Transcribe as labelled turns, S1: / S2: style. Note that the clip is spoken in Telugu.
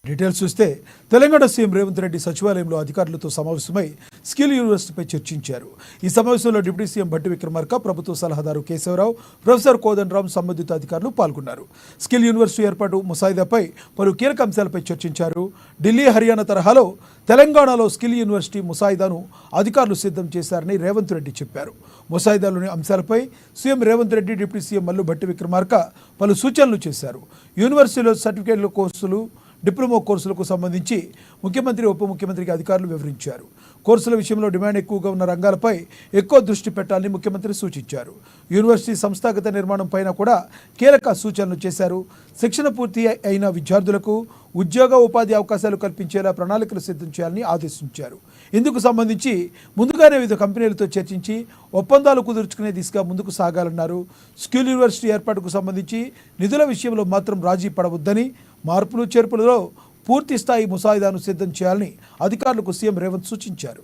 S1: డీటెయిల్స్ చూస్తే తెలంగాణ సీఎం రేవంత్ రెడ్డి సచివాలయంలో అధికారులతో సమావేశమై స్కిల్ యూనివర్సిటీపై చర్చించారు. ఈ సమావేశంలో డిప్యూటీ సీఎం భట్టి విక్రమార్క, ప్రభుత్వ సలహాదారు కేశవరావు, ప్రొఫెసర్ కోదండరాం, సంబంధిత అధికారులు పాల్గొన్నారు. స్కిల్ యూనివర్సిటీ ఏర్పాటు ముసాయిదాపై పలు కీలక అంశాలపై చర్చించారు. ఢిల్లీ, హర్యానా తరహాలో తెలంగాణలో స్కిల్ యూనివర్సిటీ ముసాయిదాను అధికారులు సిద్ధం చేశారని రేవంత్ రెడ్డి చెప్పారు. ముసాయిదాలోని అంశాలపై CM Revanth Reddy, deputy CM Mallu Bhatti Vikramarka పలు సూచనలు చేశారు. యూనివర్సిటీలో సర్టిఫికేట్ల కోర్సులు, డిప్లొమా కోర్సులకు సంబంధించి ముఖ్యమంత్రి, ఉప ముఖ్యమంత్రికి అధికారులు వివరించారు. కోర్సుల విషయంలో డిమాండ్ ఎక్కువగా ఉన్న రంగాలపై ఎక్కువ దృష్టి పెట్టాలని ముఖ్యమంత్రి సూచించారు. యూనివర్సిటీ సంస్థాగత నిర్మాణం పైన కూడా కీలక సూచనలు చేశారు. శిక్షణ పూర్తి అయిన విద్యార్థులకు ఉద్యోగ, ఉపాధి అవకాశాలు కల్పించేలా ప్రణాళికలు సిద్ధం చేయాలని ఆదేశించారు. ఇందుకు సంబంధించి ముందుగానే వివిధ కంపెనీలతో చర్చించి ఒప్పందాలు కుదుర్చుకునే దిశగా ముందుకు సాగాలన్నారు. స్కిల్ యూనివర్సిటీ ఏర్పాటుకు సంబంధించి నిధుల విషయంలో మాత్రం రాజీ పడవద్దని, మార్పులు చేర్పులలో పూర్తి స్థాయి ముసాయిదాను సిద్ధం చేయాలని అధికారులకు సీఎం రేవంత్ సూచించారు.